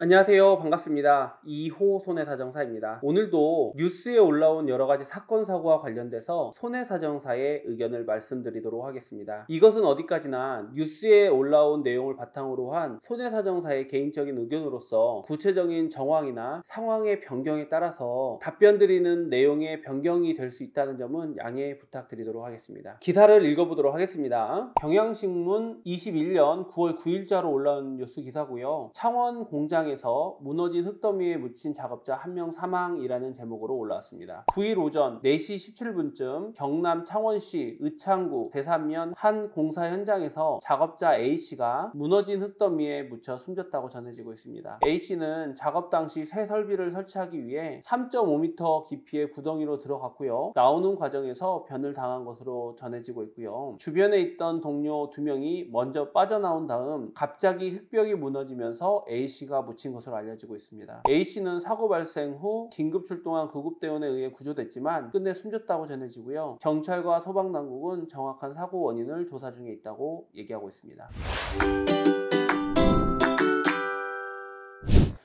안녕하세요. 반갑습니다. 2호 손해사정사입니다. 오늘도 뉴스에 올라온 여러가지 사건 사고와 관련돼서 손해사정사의 의견을 말씀드리도록 하겠습니다. 이것은 어디까지나 뉴스에 올라온 내용을 바탕으로 한 손해사정사의 개인적인 의견으로서 구체적인 정황이나 상황의 변경에 따라서 답변드리는 내용의 변경이 될 수 있다는 점은 양해 부탁드리도록 하겠습니다. 기사를 읽어보도록 하겠습니다. 경향신문 21년 9월 9일자로 올라온 뉴스 기사고요. 창원 공장에서 무너진 흙더미에 묻힌 작업자 1명 사망이라는 제목으로 올라왔습니다. 9일 오전 4시 17분쯤 경남 창원시 의창구 대산면 한 공사 현장에서 작업자 A씨가 무너진 흙더미에 묻혀 숨졌다고 전해지고 있습니다. A씨는 작업 당시 새 설비를 설치하기 위해 3.5m 깊이의 구덩이로 들어갔고요. 나오는 과정에서 변을 당한 것으로 전해지고 있고요. 주변에 있던 동료 2명이 먼저 빠져나온 다음 갑자기 흙벽이 무너지면서 A씨가 묻힌 것으로 알려지고 있습니다. A씨는 사고 발생 후 긴급 출동한 구급대원에 의해 구조됐지만 끝내 숨졌다고 전해지고요. 경찰과 소방당국은 정확한 사고 원인을 조사 중에 있다고 얘기하고 있습니다.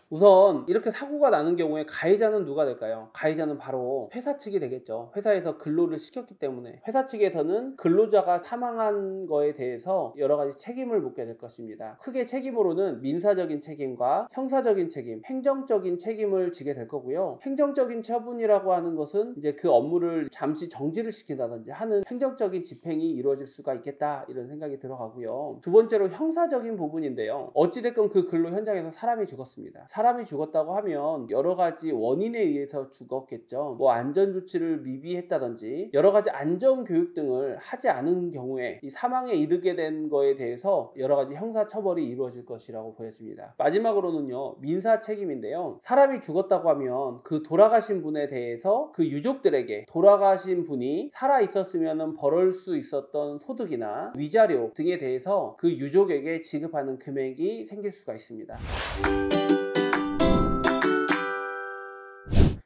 우선 이렇게 사고가 나는 경우에 가해자는 누가 될까요? 가해자는 바로 회사 측이 되겠죠. 회사에서 근로를 시켰기 때문에 회사 측에서는 근로자가 사망한 거에 대해서 여러 가지 책임을 묻게 될 것입니다. 크게 책임으로는 민사적인 책임과 형사적인 책임, 행정적인 책임을 지게 될 거고요. 행정적인 처분이라고 하는 것은 이제 그 업무를 잠시 정지를 시킨다든지 하는 행정적인 집행이 이루어질 수가 있겠다, 이런 생각이 들어가고요. 두 번째로 형사적인 부분인데요. 어찌됐건 그 근로 현장에서 사람이 죽었습니다. 사람이 죽었다고 하면 여러 가지 원인에 의해서 죽었겠죠. 안전조치를 미비했다든지 여러 가지 안전교육 등을 하지 않은 경우에 이 사망에 이르게 된 거에 대해서 여러 가지 형사처벌이 이루어질 것이라고 보여집니다. 마지막으로는요, 민사 책임인데요. 사람이 죽었다고 하면 그 돌아가신 분에 대해서 그 유족들에게 돌아가신 분이 살아 있었으면 벌을 수 있었던 소득이나 위자료 등에 대해서 그 유족에게 지급하는 금액이 생길 수가 있습니다.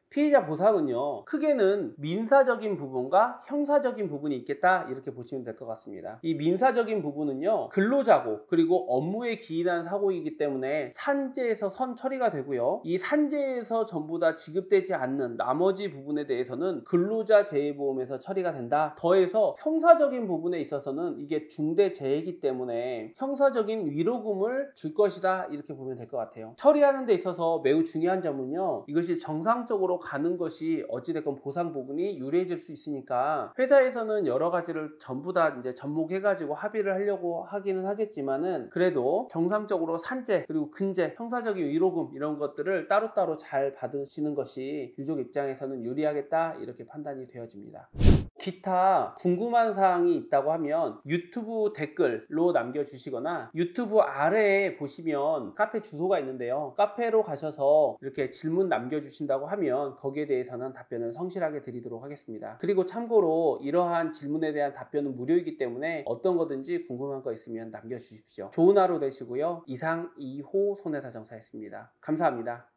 피해자 보상은요, 크게는 민사적인 부분과 형사적인 부분이 있겠다, 이렇게 보시면 될 것 같습니다. 이 민사적인 부분은요, 근로자고 그리고 업무에 기인한 사고이기 때문에 산재에서 선 처리가 되고요. 이 산재에서 전부 다 지급되지 않는 나머지 부분에 대해서는 근로자 재해보험에서 처리가 된다. 더해서 형사적인 부분에 있어서는 이게 중대재해이기 때문에 형사적인 위로금을 줄 것이다, 이렇게 보면 될 것 같아요. 처리하는 데 있어서 매우 중요한 점은요, 이것이 정상적으로 가는 것이 어찌됐건 보상 부분이 유리해질 수 있으니까 회사에서는 여러 가지를 전부 다 이제 접목해가지고 합의를 하려고 하기는 하겠지만은, 그래도 정상적으로 산재 그리고 근재, 형사적인 위로금 이런 것들을 따로따로 잘 받으시는 것이 유족 입장에서는 유리하겠다, 이렇게 판단이 되어집니다. 기타 궁금한 사항이 있다고 하면 유튜브 댓글로 남겨주시거나 유튜브 아래에 보시면 카페 주소가 있는데요. 카페로 가셔서 이렇게 질문 남겨주신다고 하면 거기에 대해서는 답변을 성실하게 드리도록 하겠습니다. 그리고 참고로 이러한 질문에 대한 답변은 무료이기 때문에 어떤 거든지 궁금한 거 있으면 남겨주십시오. 좋은 하루 되시고요. 이상 2호 손해사정사였습니다. 감사합니다.